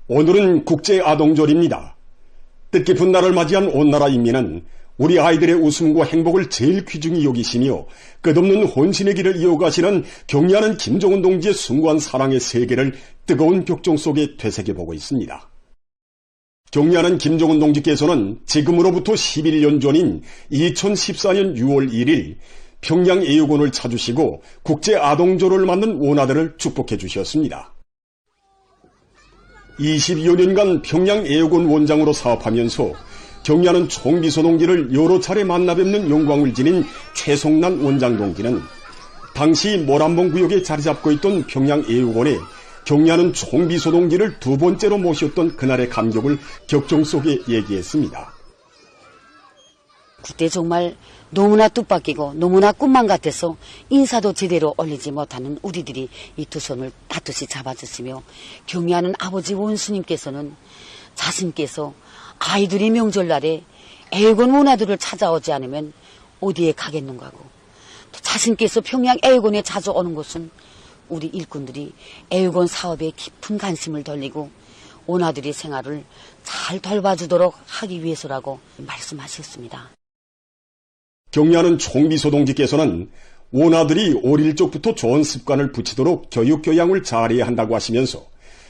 오늘은 국제아동절입니다. 뜻깊은 날을 맞이한 온 나라 인민은 우리 아이들의 웃음과 행복을 제일 귀중히 여기시며 끝없는 혼신의 길을 이어가시는 경리하는 김정은 동지의 숭고한 사랑의 세계를 뜨거운 격정 속에 되새겨보고 있습니다. 경리하는 김정은 동지께서는 지금으로부터 11년 전인 2014년 6월 1일 평양애육원을 찾으시고 국제아동절을 맞는 원아들을 축복해 주셨습니다. 20여 년간 평양애육원 원장으로 사업하면서 경리하는 총비서 동지를 여러 차례 만나 뵙는 영광을 지닌 최성난 원장 동지는 당시 모란봉 구역에 자리 잡고 있던 평양애육원에 경리하는 총비서 동지를 두 번째로 모셨던 그날의 감격을 격정 속에 얘기했습니다. 그때 정말 너무나 뜻밖이고 너무나 꿈만 같아서 인사도 제대로 올리지 못하는 우리들이 이 두 손을 따뜻이 잡아주시며 경리하는 아버지 원수님께서는 자신께서 아이들이 명절날에 애육원 원아들을 찾아오지 않으면 어디에 가겠는가 하고 또 자신께서 평양애육원에 자주 오는 것은 우리 일꾼들이 애육원 사업에 깊은 관심을 돌리고 원아들의 생활을 잘 돌봐주도록 하기 위해서라고 말씀하셨습니다. 경리하는 총비서 동지께서는 원아들이 어릴 적부터 좋은 습관을 붙이도록 교육교양을 잘해야 한다고 하시면서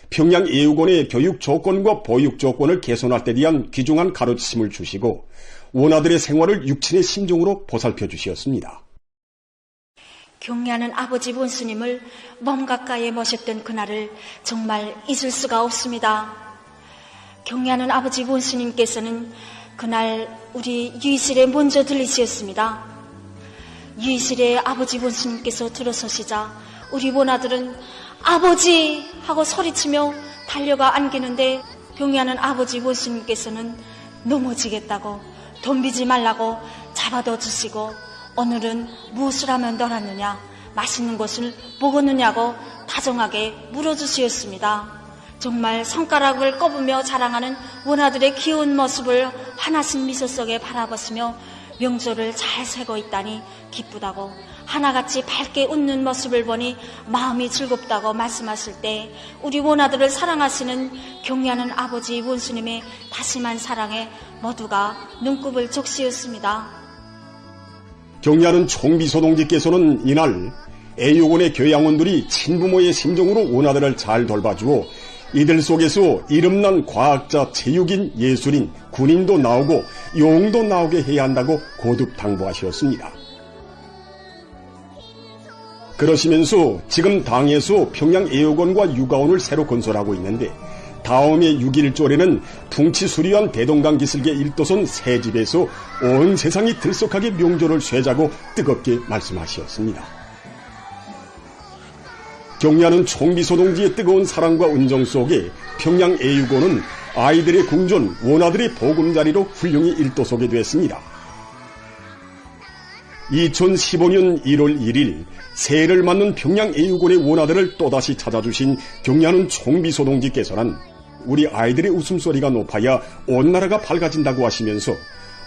평양애육원의 교육 조건과 보육 조건을 개선할 때 대한 귀중한 가르침을 주시고 원아들의 생활을 육친의 심정으로 보살펴 주셨습니다. 경리하는 아버지 원수님을 몸 가까이에 모셨던 그날을 정말 잊을 수가 없습니다. 경리하는 아버지 원수님께서는 그날 우리 유이실에 먼저 들리셨습니다. 유이실에 아버지 원수님께서 들어서시자 우리 원아들은 아버지! 하고 소리치며 달려가 안기는데 경리하는 아버지 원수님께서는 넘어지겠다고 덤비지 말라고 잡아둬 주시고 오늘은 무엇을 하면 놀았느냐 맛있는 것을 먹었느냐고 다정하게 물어주시었습니다. 정말 손가락을 꼽으며 자랑하는 원아들의 귀여운 모습을 하나씩 미소 속에 바라보시며 명절을 잘 새고 있다니 기쁘다고 하나같이 밝게 웃는 모습을 보니 마음이 즐겁다고 말씀하실 때 우리 원아들을 사랑하시는 경리하는 아버지 원수님의 다심한 사랑에 모두가 눈곱을 적시었습니다. 경리하는 총비서 동지께서는 이날 애육원의 교양원들이 친부모의 심정으로 원아들을 잘 돌봐주어 이들 속에서 이름난 과학자, 체육인, 예술인, 군인도 나오고 영웅도 나오게 해야 한다고 거듭 당부하셨습니다. 그러시면서 지금 당에서 평양애육원과 육아원을 새로 건설하고 있는데 다음해 6.1절에는 퉁치수리한 대동강 기슭의 1도선 새 집에서 온 세상이 들썩하게 명절을 쇠자고 뜨겁게 말씀하셨습니다. 경리하는 총비서 동지의 뜨거운 사랑과 은정 속에 평양애육원은 아이들의 궁전, 원아들의 보금자리로 훌륭히 일도서게 됐습니다. 2015년 1월 1일 새해를 맞는 평양애육원의 원아들을 또다시 찾아주신 경리하는 총비서 동지께서는 우리 아이들의 웃음소리가 높아야 온 나라가 밝아진다고 하시면서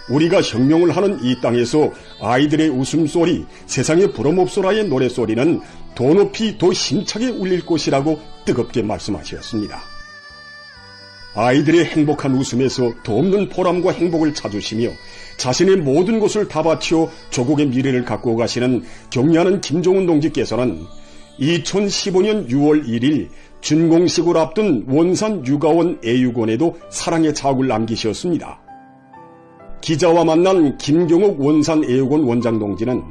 우리가 혁명을 하는 이 땅에서 아이들의 웃음소리, 세상의 부러몹소라의 노래소리는 더 높이 더 힘차게 울릴 것이라고 뜨겁게 말씀하셨습니다. 아이들의 행복한 웃음에서 더 없는 보람과 행복을 찾으시며 자신의 모든 것을 다 바쳐 조국의 미래를 갖고 가시는 경리하는 김정은 동지께서는 2015년 6월 1일 준공식을 앞둔 원산 육아원 애육원에도 사랑의 자욱을 남기셨습니다. 기자와 만난 김경옥 원산애육원 원장 동지는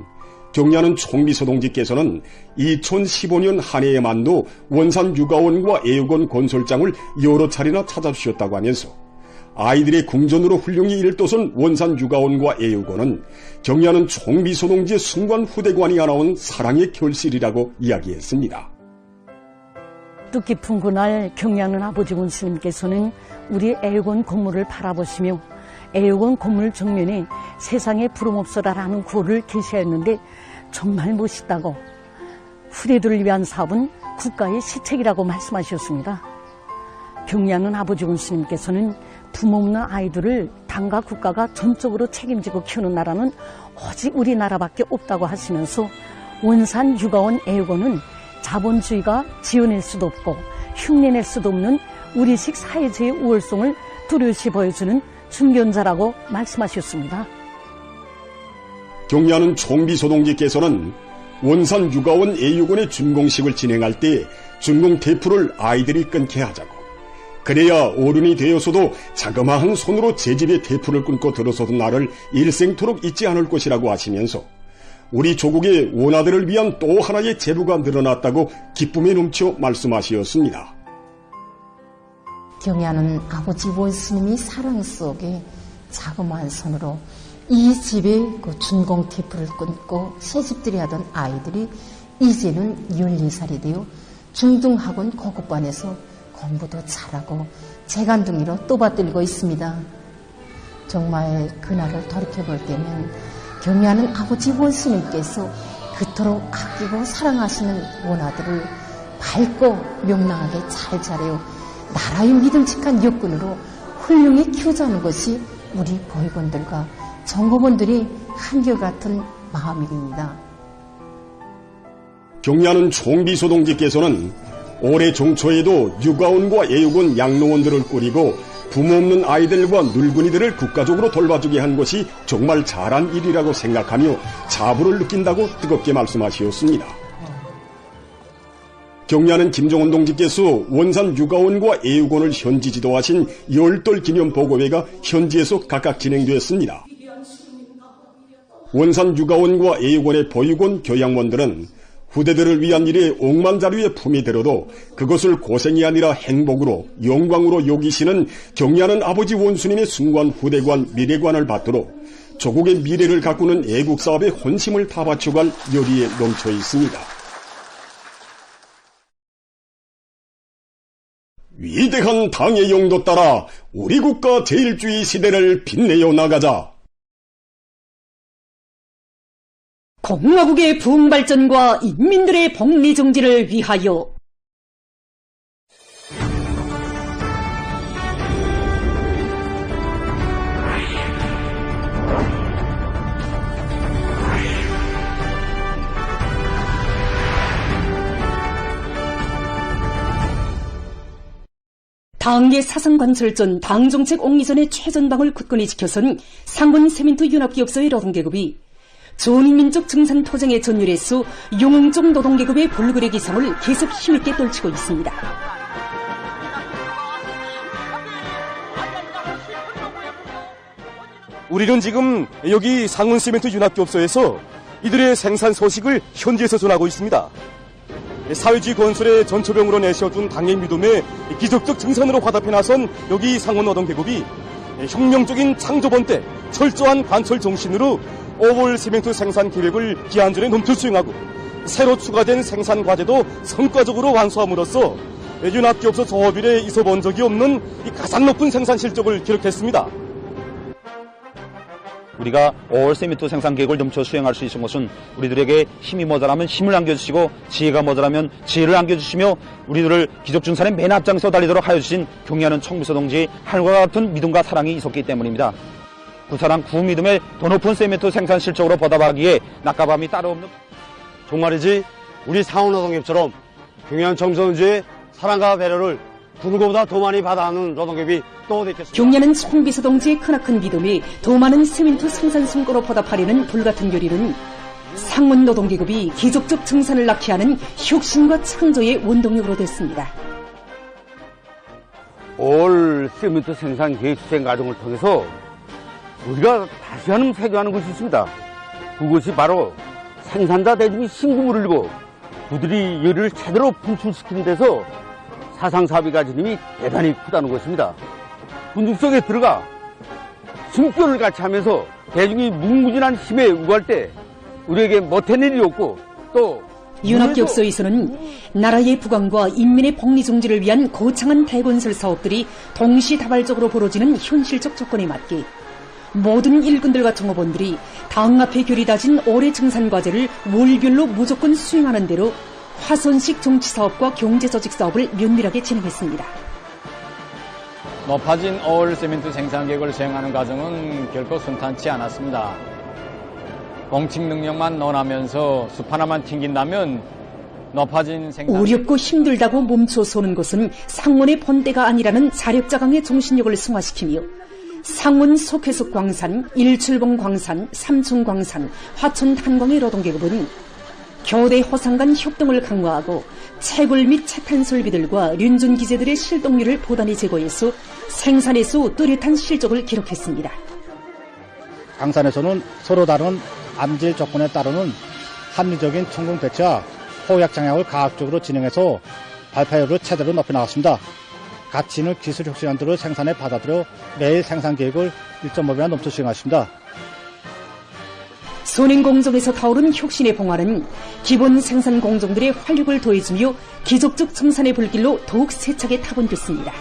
경리하는 총비서 동지께서는 2015년 한 해에 만도 원산 육아원과 애육원 건설장을 여러 차례나 찾아주셨다고 하면서 아이들의 궁전으로 훌륭히 일도선 원산 육아원과 애육원은 경리하는 총비서 동지의 순간 후대관이 하나온 사랑의 결실이라고 이야기했습니다. 뜻깊은 그날 경리하는 아버지 원수님께서는 우리 애육원 건물을 바라보시며 애육원 건물 정면에 세상에 부름없어라라는 구호를 게시하였는데 정말 멋있다고 후대들을 위한 사업은 국가의 시책이라고 말씀하셨습니다. 경리하는 아버지 원수님께서는 부모 없는 아이들을 당과 국가가 전적으로 책임지고 키우는 나라는 오직 우리나라밖에 없다고 하시면서 원산 육아원 애육원은 자본주의가 지어낼 수도 없고 흉내낼 수도 없는 우리식 사회주의 우월성을 뚜렷이 보여주는 중견자라고 말씀하셨습니다. 경리하는 총비소동지께서는 원산 육아원 애육원의 준공식을 진행할 때 준공 테이프를 아이들이 끊게 하자고, 그래야 어른이 되어서도 자그마한 손으로 제 집에 테이프를 끊고 들어서도 나를 일생토록 잊지 않을 것이라고 하시면서 우리 조국의 원아들을 위한 또 하나의 제부가 늘어났다고 기쁨에 넘쳐 말씀하시었습니다. 경애하는 아버지 원스님이 사랑 속에 자그마한 손으로 이 집에 그 준공 테이프를 끊고 새집들이 하던 아이들이 이제는 14살이 되어 중등학원 고급반에서 공부도 잘하고 재간둥이로 또받들고 있습니다. 정말 그날을 돌이켜볼 때면 경애하는 아버지 원스님께서 그토록 아끼고 사랑하시는 원아들을 밝고 명랑하게 잘 자라요 나라의 믿음직한 역군으로 훌륭히 키우자는 것이 우리 보육원들과 정보원들이 한결같은 마음입니다. 경리하는 총비소동지께서는 올해 종초에도 육아원과 애육원 양로원들을 꾸리고 부모 없는 아이들과 늙은이들을 국가적으로 돌봐주게 한 것이 정말 잘한 일이라고 생각하며 자부를 느낀다고 뜨겁게 말씀하시었습니다. 경리하는 김정은 동지께서 원산 육아원과 애육원을 현지 지도하신 열돌 기념 보고회가 현지에서 각각 진행되었습니다. 원산 육아원과 애육원의 보육원 교양원들은 후대들을 위한 일에 억만자루에 품이 들어도 그것을 고생이 아니라 행복으로 영광으로 여기시는 경리하는 아버지 원수님의 순관 후대관 미래관을 받들어 조국의 미래를 가꾸는 애국사업에 혼심을 다 바쳐갈 열의에 넘쳐 있습니다. 위대한 당의 용도 따라 우리 국가 제일주의 시대를 빛내어 나가자. 공화국의 부흥발전과 인민들의 복리정지를 위하여 당의 사상관철전 당정책 옹리전의 최전방을 굳건히 지켜선 상원 세민트 융합기업소의 노동계급이 전인민족 증산토쟁의 전율에서 용웅적 노동계급의 볼그레 기성을 계속 힘있게 떨치고 있습니다. 우리는 지금 여기 상훈시멘트 융합기업소에서 이들의 생산 소식을 현지에서 전하고 있습니다. 사회주의 건설의 전초병으로 내세워둔 당의 믿음에 기적적 증산으로 화답해 나선 여기 상원노동계급이 혁명적인 창조번 때 철저한 관철 정신으로 5월 시멘트 생산 계획을 기한 전에 넘쳐 수행하고 새로 추가된 생산 과제도 성과적으로 완수함으로써 융합기업소 조합 이래 있어본 적이 없는 가장 높은 생산 실적을 기록했습니다. 우리가 5월 시멘트 생산 계획을 넘쳐 수행할 수 있은 것은 우리들에게 힘이 모자라면 힘을 안겨주시고 지혜가 모자라면 지혜를 안겨주시며 우리들을 기적증산의 맨 앞장서 달리도록 하여 주신 경리하는 총비소동지의 하늘과 같은 믿음과 사랑이 있었기 때문입니다. 구사랑 구믿음의 더 높은 시멘트 생산 실적으로 보답하기에 낮과 밤이 따로 없는 정말이지 우리 상원노동계급처럼 경리하는 총비소동지의 사랑과 배려를 그 누구보다 더 많이 받아하는 노동계급이 또 됐겠습니다. 경리하는 총비소동지의 크나큰 믿음이 더 많은 시멘트 생산 성과로 보답하려는 불같은 결의는 상원 노동계급이 기적적 증산을 낳게 하는 혁신과 창조의 원동력으로 됐습니다. 5월 시멘트 생산 계획 수행 과정을 통해서 우리가 다시 한번 세교하는 것이 있습니다. 그것이 바로 생산자 대중이 심금을 흘리고 그들이 열의를 제대로 분출시키는 데서 사상사업이 가진 힘이 대단히 크다는 것입니다. 군중 속에 들어가 숨결을 같이 하면서 대중이 무궁무진한 힘에 우할 때 우리에게 못해낼 일이 없고 또 융합기업소에서는 나라의 부강과 인민의 복리정지를 위한 거창한 대건설 사업들이 동시다발적으로 벌어지는 현실적 조건에 맞게 모든 일꾼들과 정업원들이 당 앞에 결의 다진 올해 증산과제를 월별로 무조건 수행하는 대로 화선식 정치사업과 경제조직사업을 면밀하게 진행했습니다. 높아진 5월 시멘트 생산 계획을 수행하는 과정은 결코 순탄치 않았습니다. 공칙 능력만 논하면서 숲 하나만 튕긴다면 높아진 생산 어렵고 힘들다고 멈춰서는 것은 상원의 본때가 아니라는 자력자강의 정신력을 승화시키며 상원 속해석 광산, 일출봉 광산, 삼촌 광산, 화천 탄광의 노동계급은 교대 허상 간 협동을 강화하고 채굴 및 채탄 설비들과 륜준 기재들의 실동률을 보단히 제고해서 생산에서 뚜렷한 실적을 기록했습니다. 광산에서는 서로 다른 암질 조건에 따르는 합리적인 천공 대처와 포약 장약을 과학적으로 진행해서 발파율을 최대로 높여나갔습니다. 가치 있는 기술 혁신안들을 생산에 받아들여 매일 생산 계획을 1.5배나 넘쳐 수행하십니다. 선행공정에서 타오른 혁신의 봉화는 기본 생산 공정들의 활력을 더해주며 기적적 정산의 불길로 더욱 세차게 타본됐습니다.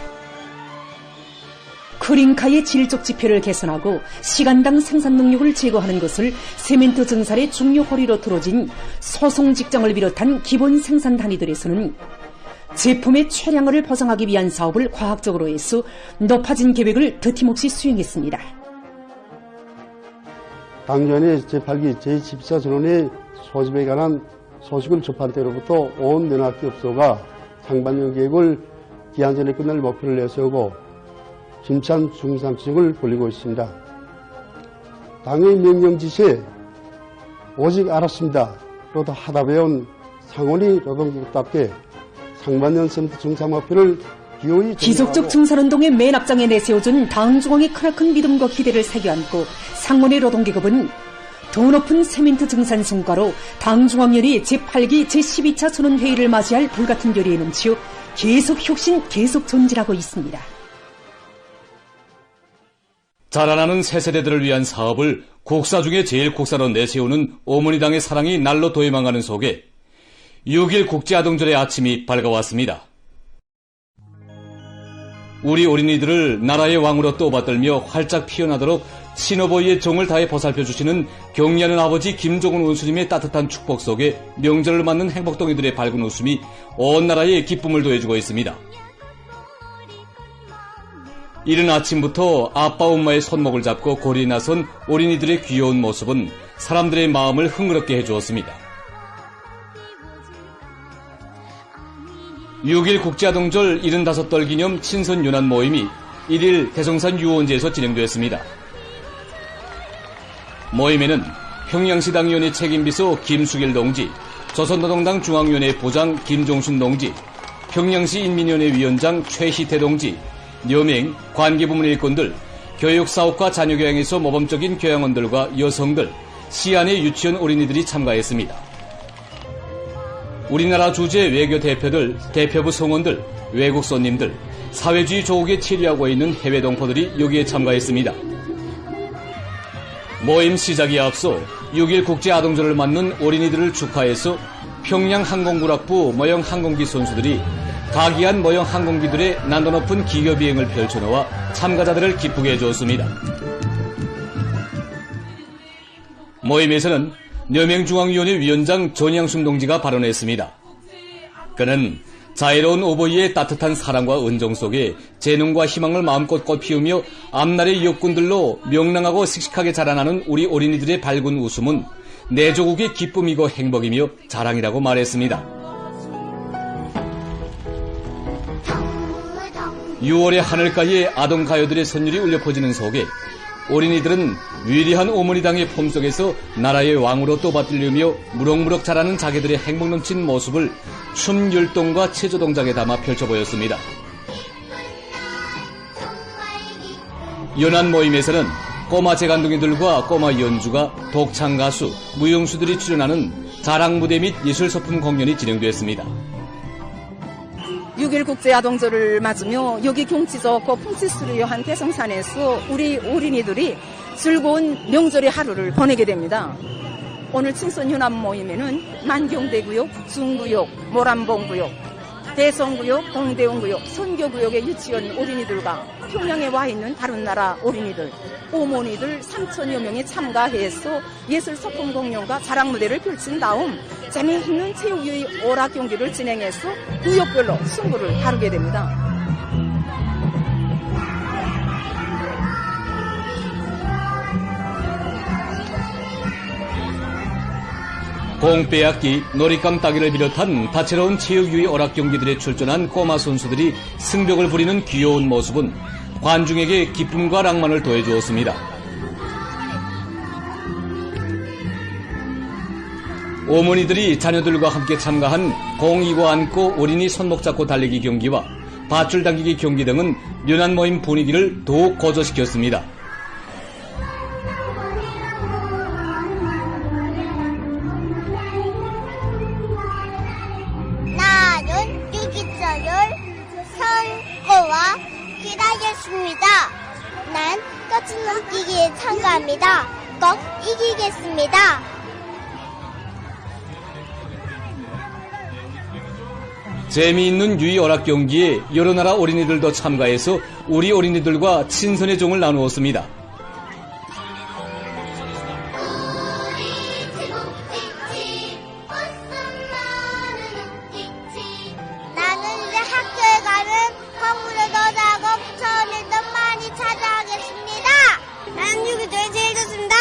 크링카의 질적 지표를 개선하고 시간당 생산 능력을 제거하는 것을 세멘트 증산의 중요 허리로 들어진 소송 직장을 비롯한 기본 생산 단위들에서는 제품의 최량을 보장하기 위한 사업을 과학적으로 해서 높아진 계획을 드팀없이 수행했습니다. 당년에 제8기 제14 전원의 소집에 관한 소식을 접한 때로부터 온 연합기업소가 상반년 계획을 기한 전에 끝낼 목표를 내세우고 힘찬 중상식을 벌이고 있습니다. 당의 명령 지시에 오직 알았습니다.로도 하다 배운 상원이 노동기업답게 상반년 세멘트 증산 목표를 기호히 기적적 증산운동의 맨 앞장에 내세워준 당중앙의 크나큰 믿음과 기대를 새겨안고 상원의 노동계급은 더 높은 세멘트 증산 성과로 당중앙연이 제8기 제12차 전원회의를 맞이할 불같은 결의에 넘치어 계속 혁신, 계속 전진하고 있습니다. 자라나는 새 세대들을 위한 사업을 국사 중에 제일 국사로 내세우는 어머니당의 사랑이 날로 도해망하는 속에 6.1 국제아동절의 아침이 밝아왔습니다. 우리 어린이들을 나라의 왕으로 떠받들며 활짝 피어나도록 신어보이의 정을 다해 보살펴주시는 경리하는 아버지 김종훈 원수님의 따뜻한 축복 속에 명절을 맞는 행복동이들의 밝은 웃음이 온 나라에 기쁨을 더해주고 있습니다. 이른 아침부터 아빠 엄마의 손목을 잡고 거리에 나선 어린이들의 귀여운 모습은 사람들의 마음을 흥그럽게 해주었습니다. 6.1 국제아동절 75돌 기념 친선윤환 모임이 1일 대성산 유원지에서 진행되었습니다. 모임에는 평양시 당위원회 책임비서 김수길 동지, 조선노동당 중앙위원회 부장 김종순 동지, 평양시 인민위원회 위원장 최희태 동지, 여명, 관계부문 일꾼들, 교육사업과 자녀교양에서 모범적인 교양원들과 여성들, 시안의 유치원 어린이들이 참가했습니다. 우리나라 주재 외교 대표들, 대표부 성원들, 외국 손님들, 사회주의 조국에 체류하고 있는 해외 동포들이 여기에 참가했습니다. 모임 시작에 앞서 6.1 국제아동절을 맞는 어린이들을 축하해서 평양항공구락부 모형 항공기 선수들이 가기한 모형 항공기들의 난도 높은 기교 비행을 펼쳐놓아 참가자들을 기쁘게 해주었습니다. 모임에서는 여명중앙위원회 위원장 전양순 동지가 발언했습니다. 그는 자애로운 어버이의 따뜻한 사랑과 은정 속에 재능과 희망을 마음껏 꽃피우며 앞날의 역군들로 명랑하고 씩씩하게 자라나는 우리 어린이들의 밝은 웃음은 내 조국의 기쁨이고 행복이며 자랑이라고 말했습니다. 6월의 하늘가에 아동가요들의 선율이 울려 퍼지는 속에 어린이들은 위대한 어머니당의 품속에서 나라의 왕으로 떠받들려며 무럭무럭 자라는 자기들의 행복 넘친 모습을 춤 율동과 체조 동작에 담아 펼쳐 보였습니다. 연안 모임에서는 꼬마 재간둥이들과 꼬마 연주가, 독창 가수, 무용수들이 출연하는 자랑 무대 및 예술 소품 공연이 진행됐습니다. 6.1 국제아동절을 맞으며 여기 경치 좋고 풍치수려한 대성산에서 우리 어린이들이 즐거운 명절의 하루를 보내게 됩니다. 오늘 친선윤환 모임에는 만경대구역, 중구역, 모란봉구역, 대성구역, 동대원구역, 선교구역의 유치원 어린이들과 평양에 와 있는 다른 나라 어린이들, 어머니들 3,000여 명이 참가해서 예술 소품 공연과 자랑 무대를 펼친 다음 재미있는 체육의 오락 경기를 진행해서 구역별로 승부를 다루게 됩니다. 공빼앗기, 놀잇감 따기를 비롯한 다채로운 체육유희 오락 경기들에 출전한 꼬마 선수들이 승벽을 부리는 귀여운 모습은 관중에게 기쁨과 낭만을 더해주었습니다. 어머니들이 자녀들과 함께 참가한 공 이고 안고 어린이 손목 잡고 달리기 경기와 밧줄 당기기 경기 등은 연안 모임 분위기를 더욱 고조시켰습니다. 나는 유기적을 선거와 기다렸습니다. 난 끝을 넘기기에 참가합니다. 꼭 이기겠습니다. 재미있는 유희 오락 경기에 여러 나라 어린이들도 참가해서 우리 어린이들과 친선의 정을 나누었습니다. 나는 이제 학교에 가는 공부를 더 하고 부처님을 더 많이 찾아가겠습니다. 나는 유기적이 제일 좋습니다.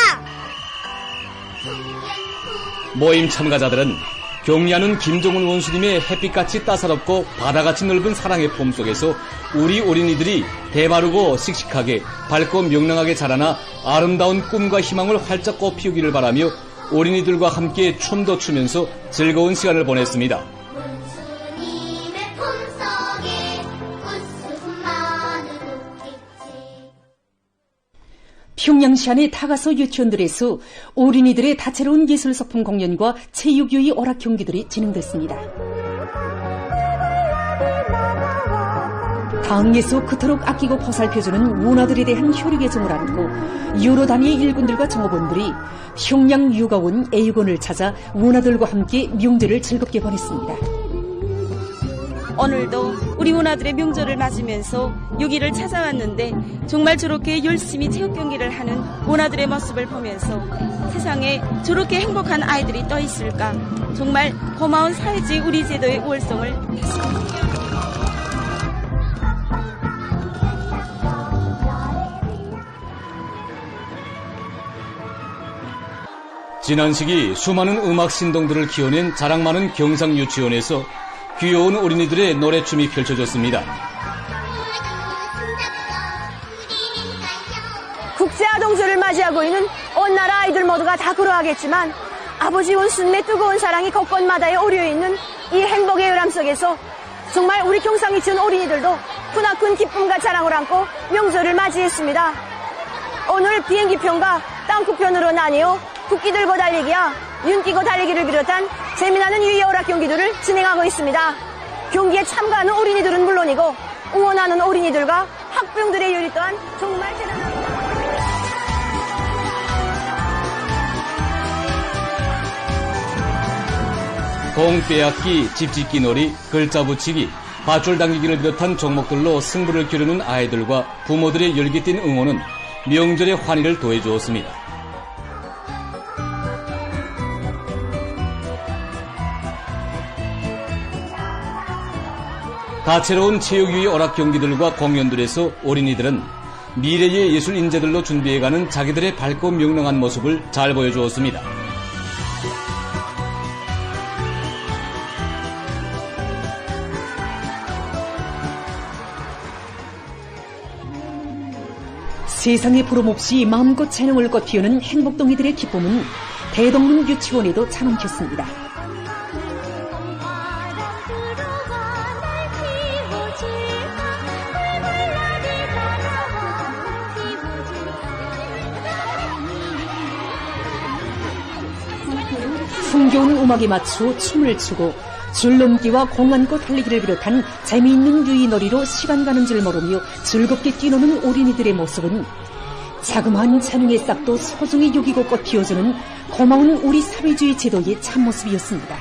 모임 참가자들은 경리하는 김정은 원수님의 햇빛같이 따사롭고 바다같이 넓은 사랑의 품 속에서 우리 어린이들이 대바르고 씩씩하게 밝고 명랑하게 자라나 아름다운 꿈과 희망을 활짝 꽃피우기를 바라며 어린이들과 함께 춤도 추면서 즐거운 시간을 보냈습니다. 평양시 안의 다가서 유치원들에서 어린이들의 다채로운 예술소품 공연과 체육유희 오락 경기들이 진행됐습니다. 당에서 그토록 아끼고 보살펴주는 문화들에 대한 효력의 정을 안고 여러 단위의 일꾼들과 종업원들이 평양 육아원 A군을 찾아 문화들과 함께 명절을 즐겁게 보냈습니다. 오늘도 우리 문화들의 명절을 맞으면서 여기를 찾아왔는데 정말 저렇게 열심히 체육 경기를 하는 문화들의 모습을 보면서 세상에 저렇게 행복한 아이들이 또 있을까 정말 고마운 사회주의 우리 제도의 우월성을 지난 시기 수많은 음악 신동들을 키워낸 자랑 많은 경상유치원에서 귀여운 어린이들의 노래춤이 펼쳐졌습니다. 국제아동절을 맞이하고 있는 온 나라 아이들 모두가 다 그러하겠지만 아버지 원수님의 뜨거운 사랑이 곳곳마다에 오려있는 이 행복의 요람 속에서 정말 우리 경상유치원 어린이들도 크나큰 기쁨과 자랑을 안고 명절을 맞이했습니다. 오늘 비행기편과 땅크편으로 나뉘어 국기 들고 달리기와 윤 끼고 달리기를 비롯한 재미나는 유희 오락 경기들을 진행하고 있습니다. 경기에 참가하는 어린이들은 물론이고 응원하는 어린이들과 학부형들의 요리 또한 정말 대단합니다. 공 빼앗기, 집짓기 놀이, 글자 붙이기, 밧줄 당기기를 비롯한 종목들로 승부를 겨루는 아이들과 부모들의 열기띤 응원은 명절의 환희를 더해주었습니다. 다채로운 체육유희 오락 경기들과 공연들에서 어린이들은 미래의 예술 인재들로 준비해가는 자기들의 밝고 명랑한 모습을 잘 보여주었습니다. 세상에 부름없이 마음껏 재능을 꽃피우는 행복동이들의 기쁨은 대동문 유치원에도 참엄켰습니다. 흥겨운 음악에 맞춰 춤을 추고 줄넘기와 공 안고 달리기를 비롯한 재미있는 유희놀이로 시간 가는 줄 모르며 즐겁게 뛰노는 어린이들의 모습은 자그마한 재능의 싹도 소중히 여기고 꽃 피워주는 고마운 우리 사회주의 제도의 참모습이었습니다.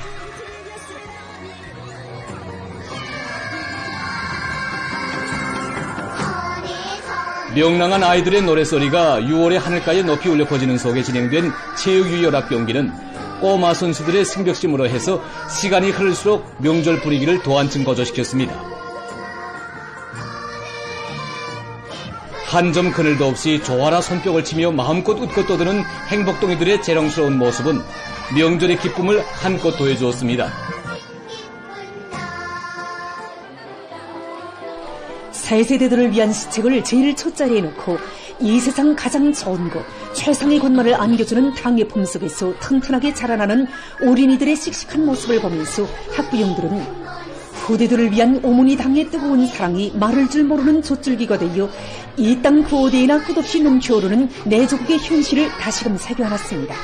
명랑한 아이들의 노래소리가 6월의 하늘가에 높이 울려 퍼지는 속에 진행된 체육유희 오락 경기는 꼬마 선수들의 승벽심으로 해서 시간이 흐를수록 명절 분위기를 더 한층 고조시켰습니다. 한 점 그늘도 없이 조화라 손뼉을 치며 마음껏 웃고 떠드는 행복동이들의 재롱스러운 모습은 명절의 기쁨을 한껏 더해주었습니다. 새 세대들을 위한 시책을 제일 첫자리에 놓고 이 세상 가장 좋은 곳, 최상의 것만을 안겨주는 당의 품 속에서 튼튼하게 자라나는 어린이들의 씩씩한 모습을 보면서 학부형들은 후대들을 위한 어머니 당의 뜨거운 사랑이 마를 줄 모르는 돛줄기가 되어 이 땅 그 어디에나 끝없이 넘쳐오르는 내조국의 현실을 다시금 새겨안았습니다.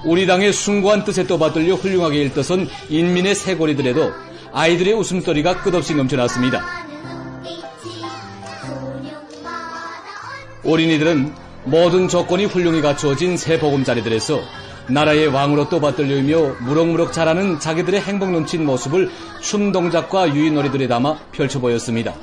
우리 당의 숭고한 뜻에 떠받들려 훌륭하게 일떠선 인민의 새고리들에도 아이들의 웃음소리가 끝없이 넘쳐났습니다. 어린이들은 모든 조건이 훌륭히 갖추어진 새 보금자리들에서 나라의 왕으로 떠받들려이며 무럭무럭 자라는 자기들의 행복 넘친 모습을 춤 동작과 유인놀이들에 담아 펼쳐 보였습니다.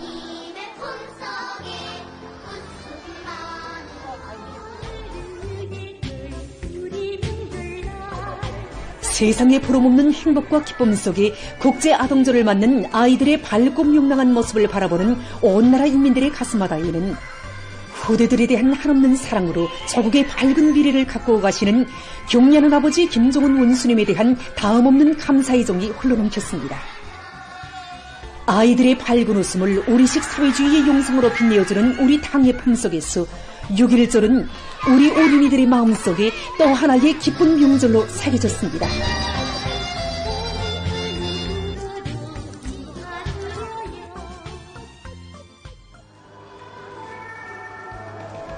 세상에 부러먹는 행복과 기쁨 속에 국제아동절을 맞는 아이들의 밝고 명랑한 모습을 바라보는 온 나라 인민들의 가슴마다에는 후대들에 대한 한없는 사랑으로 조국의 밝은 미래를 갖고 가시는 경례하는 아버지 김정은 원수님에 대한 다음없는 감사의 정이 흘러넘쳤습니다. 아이들의 밝은 웃음을 우리식 사회주의의 용성으로 빛내어주는 우리 당의 품 속에서 6.1절은 우리 어린이들의 마음속에 또 하나의 기쁜 명절로 새겨졌습니다.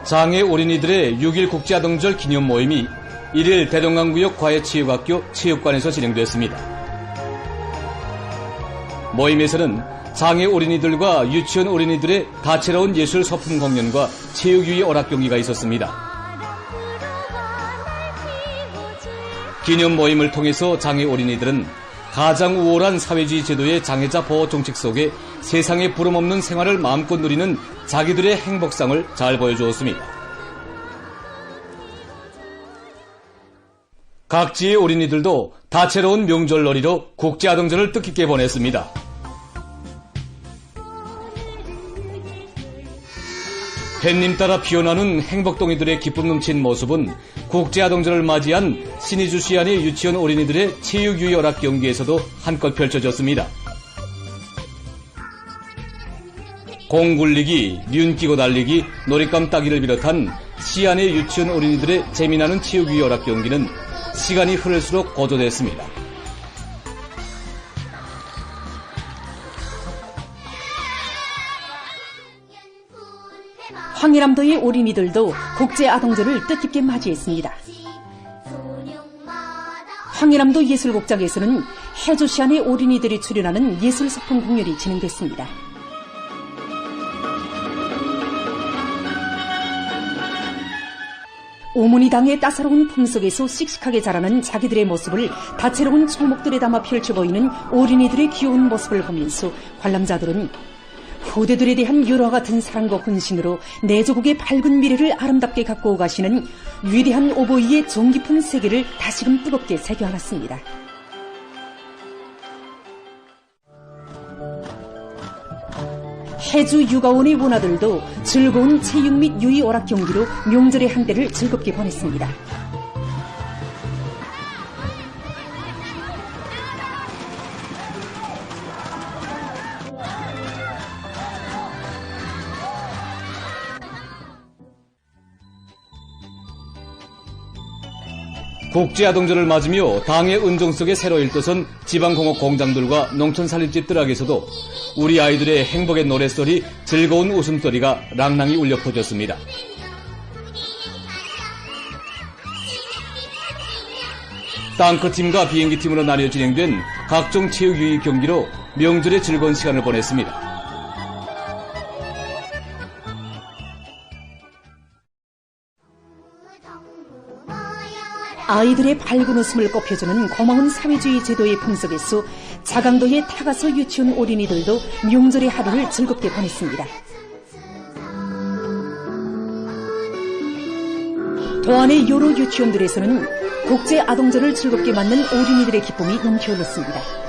장애 어린이들의 6.1 국제아동절 기념 모임이 1일 대동강구역 과외체육학교 체육관에서 진행됐습니다. 모임에서는 장애 어린이들과 유치원 어린이들의 다채로운 예술 소품 공연과 체육유희 오락 경기가 있었습니다. 기념 모임을 통해서 장애 어린이들은 가장 우월한 사회주의 제도의 장애자 보호 정책 속에 세상에 부름없는 생활을 마음껏 누리는 자기들의 행복상을 잘 보여주었습니다. 각지의 어린이들도 다채로운 명절놀이로 국제아동절을 뜻깊게 보냈습니다. 햇님 따라 피어나는 행복동이들의 기쁨 넘친 모습은 국제아동절을 맞이한 신의주 시안의 유치원 어린이들의 체육유희 오락 경기에서도 한껏 펼쳐졌습니다. 공 굴리기, 윤 끼고 달리기, 놀잇감 따기를 비롯한 시안의 유치원 어린이들의 재미나는 체육유희 오락 경기는 시간이 흐를수록 고조됐습니다. 황해남도의 어린이들도 국제아동절을 뜻깊게 맞이했습니다. 황해남도 예술극장에서는 해조시안의 어린이들이 출연하는 예술소품 공연이 진행됐습니다. 어머니 당의 따사로운 품 속에서 씩씩하게 자라는 자기들의 모습을 다채로운 초목들에 담아 펼쳐 보이는 어린이들의 귀여운 모습을 보면서 관람자들은 후대들에 대한 열화 같은 사랑과 헌신으로 내조국의 밝은 미래를 아름답게 갖고 가시는 위대한 오보이의 정 깊은 세계를 다시금 뜨겁게 새겨안았습니다. 해주 육아원의 원아들도 즐거운 체육 및 유희 오락 경기로 명절의 한때를 즐겁게 보냈습니다. 국제아동절을 맞으며 당의 은정 속에 새로 일떠선 지방공업 공장들과 농촌살림집 뜰락에서도 우리 아이들의 행복의 노랫소리, 즐거운 웃음소리가 랑랑히 울려 퍼졌습니다. 탱크팀과 비행기팀으로 나뉘어 진행된 각종 체육유희 경기로 명절의 즐거운 시간을 보냈습니다. 아이들의 밝은 웃음을 꽃펴주는 고마운 사회주의 제도의 품 속에서 자강도의 타가서 유치원 어린이들도 명절의 하루를 즐겁게 보냈습니다. 도안의 여러 유치원들에서는 국제아동절을 즐겁게 맞는 어린이들의 기쁨이 넘쳐 흘렀습니다.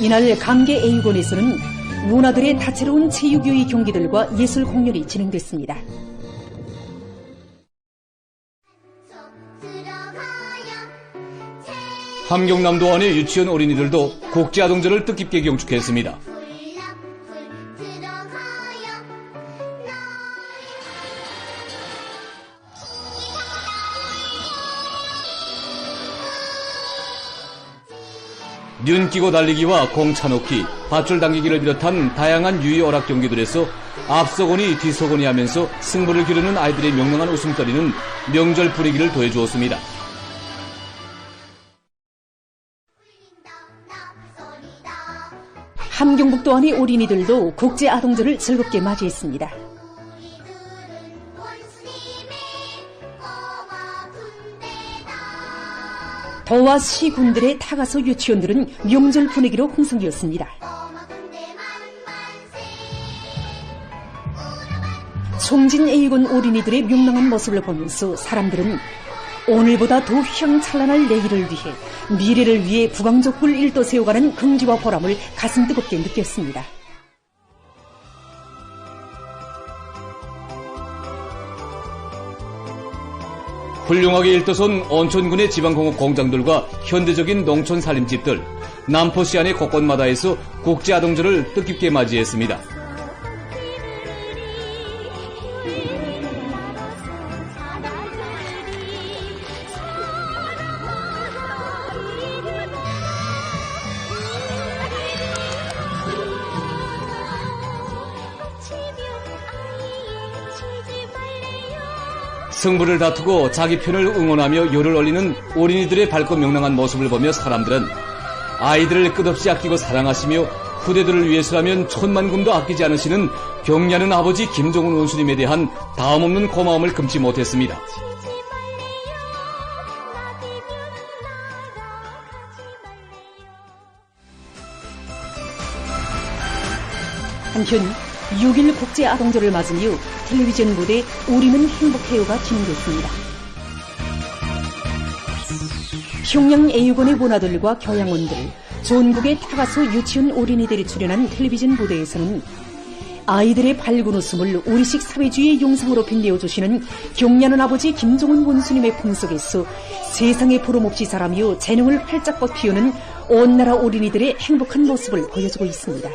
이날 강계 A군에서는 문화들의 다채로운 체육요의 경기들과 예술 공연이 진행됐습니다. 함경남도 안의 유치원 어린이들도 국제아동절을 뜻깊게 경축했습니다. 눈 끼고 달리기와 공 차놓기, 밧줄 당기기를 비롯한 다양한 유의 오락 경기들에서 앞서거니 뒤서거니 하면서 승부를 기르는 아이들의 명랑한 웃음거리는 명절 분위기를 더해주었습니다. 함경북도 안의 어린이들도 국제아동절을 즐겁게 맞이했습니다. 더와 시군들의 타가서 유치원들은 명절 분위기로 흥성이었습니다. 송진 A군 어린이들의 명랑한 모습을 보면서 사람들은 오늘보다 더 휘황찬란할 내일을 위해, 미래를 위해 부강적불 일도 세워가는 긍지와 보람을 가슴 뜨겁게 느꼈습니다. 훌륭하게 일떠선 온천군의 지방공업 공장들과 현대적인 농촌 살림집들, 남포시 안의 곳곳마다에서 국제아동절을 뜻깊게 맞이했습니다. 승부를 다투고 자기 편을 응원하며 요를 올리는 어린이들의 밝고 명랑한 모습을 보며 사람들은 아이들을 끝없이 아끼고 사랑하시며 후대들을 위해서라면 천만금도 아끼지 않으시는 경리하는 아버지 김정은 원수님에 대한 다음없는 고마움을 금치 못했습니다. 한편 6일 국제아동절을 맞으며 텔레비전 무대 우리는 행복해요가 진행됐습니다. 평양 A군의 문화들과 교양원들, 전국의 타가서 유치원 어린이들이 출연한 텔레비전 무대에서는 아이들의 밝은 웃음을 우리식 사회주의의 영상으로 빛내어주시는 경리하는 아버지 김정은 원수님의 품속에서 세상에 부름없이 자라며 재능을 활짝 뻗피우는 온 나라 어린이들의 행복한 모습을 보여주고 있습니다.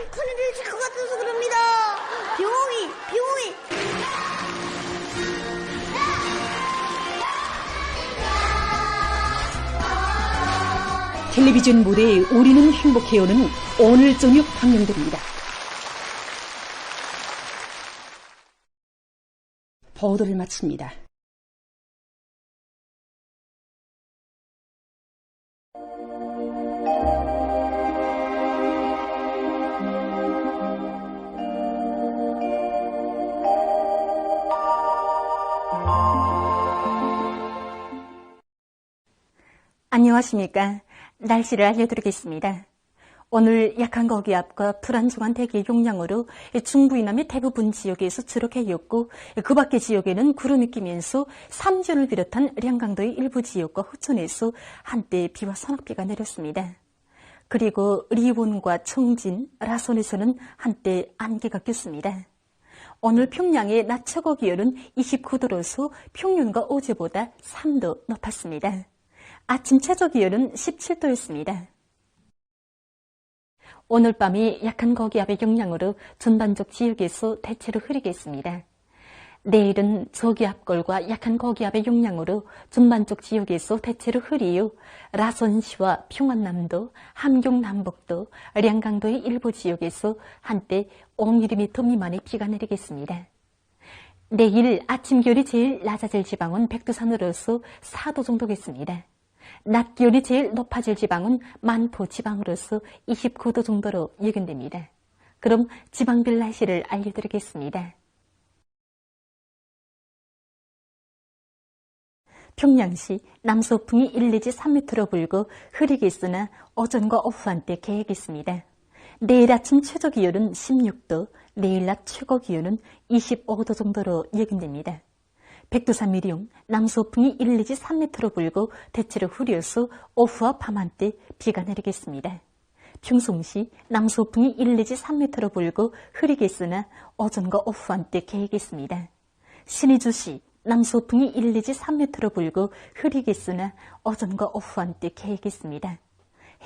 텔레비전 무대에 우리는 행복해요는 오늘 저녁 방영됩니다. 보도를 마칩니다. 안녕하십니까. 날씨를 알려드리겠습니다. 오늘 약한 고기압과 불안정한 대기 용량으로 중부 이남의 대부분 지역에서 추럭해였고 그 밖의 지역에는 구름이 끼면서 삼전을 비롯한 량강도의 일부 지역과 호천에서 한때 비와 소낙비가 내렸습니다. 그리고 리본과 청진, 라손에서는 한때 안개가 꼈습니다. 오늘 평양의 낮 최고 기온은 29도로서 평년과 어제보다 3도 높았습니다. 아침 최저 기온은 17도였습니다. 오늘 밤이 약한 고기압의 영향으로 전반적 지역에서 대체로 흐리겠습니다. 내일은 저기압골과 약한 고기압의 영향으로 전반적 지역에서 대체로 흐리요. 라선시와 평안남도, 함경남북도, 량강도의 일부 지역에서 한때 5mm 미만의 비가 내리겠습니다. 내일 아침 기온이 제일 낮아질 지방은 백두산으로서 4도 정도겠습니다. 낮 기온이 제일 높아질 지방은 만포 지방으로서 29도 정도로 예견됩니다. 그럼 지방별 날씨를 알려드리겠습니다. 평양시 남서풍이 1 내지 3m로 불고 흐리겠으나 오전과 오후 한때 계획이 있습니다. 내일 아침 최저 기온은 16도, 내일 낮 최고 기온은 25도 정도로 예견됩니다. 백두산 미령 남서풍이 1 내지 3m로 불고 대체로 흐려서 오후와 밤 한때 비가 내리겠습니다. 평송시 남서풍이 1 내지 3m로 불고 흐리겠으나 오전과 오후 한때 개겠습니다. 신의주시 남서풍이 1 내지 3m로 불고 흐리겠으나 오전과 오후 한때 개겠습니다.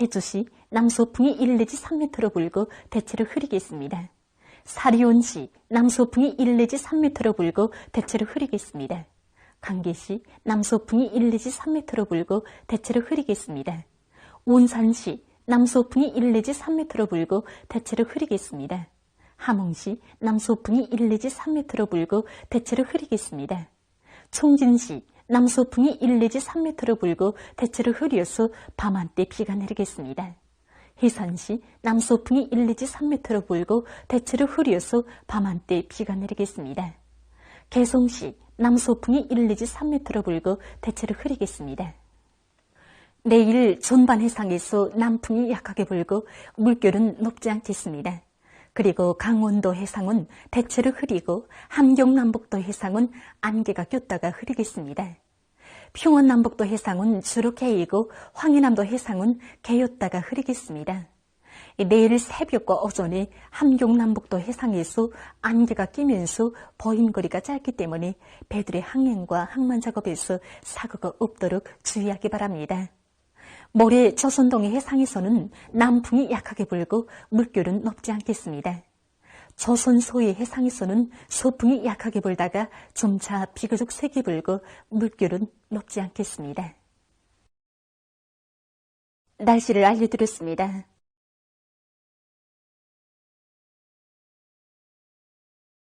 해주시 남서풍이 1 내지 3m로 불고 대체로 흐리겠습니다. 사리온시 남서풍이 1 내지 3m로 불고 대체로 흐리겠습니다. 강계시 남서풍이 1 내지 3m로 불고 대체로 흐리겠습니다. 온산시 남서풍이 1 내지 3m로 불고 대체로 흐리겠습니다. 함흥시 남서풍이 1 내지 3m로 불고 대체로 흐리겠습니다. 총진시 남서풍이 1 내지 3m로 불고 대체로 흐려서 밤 한때 비가 내리겠습니다. 해산시 남서풍이 1 내지 3m로 불고 대체로 흐려서 밤 한때 비가 내리겠습니다. 개성시 남서풍이 1 내지 3m로 불고 대체로 흐리겠습니다. 내일 전반 해상에서 남풍이 약하게 불고 물결은 높지 않겠습니다. 그리고 강원도 해상은 대체로 흐리고 함경남북도 해상은 안개가 꼈다가 흐리겠습니다. 평원남북도 해상은 주로 개이고 황해남도 해상은 개였다가 흐리겠습니다. 내일 새벽과 오전에 함경남북도 해상에서 안개가 끼면서 보임거리가 짧기 때문에 배들의 항행과 항만 작업에서 사고가 없도록 주의하기 바랍니다. 모레 조선동해 해상에서는 남풍이 약하게 불고 물결은 높지 않겠습니다. 조선 소해 해상에서는 소풍이 약하게 불다가 점차 비교적 세게 불고 물결은 높지 않겠습니다. 날씨를 알려드렸습니다.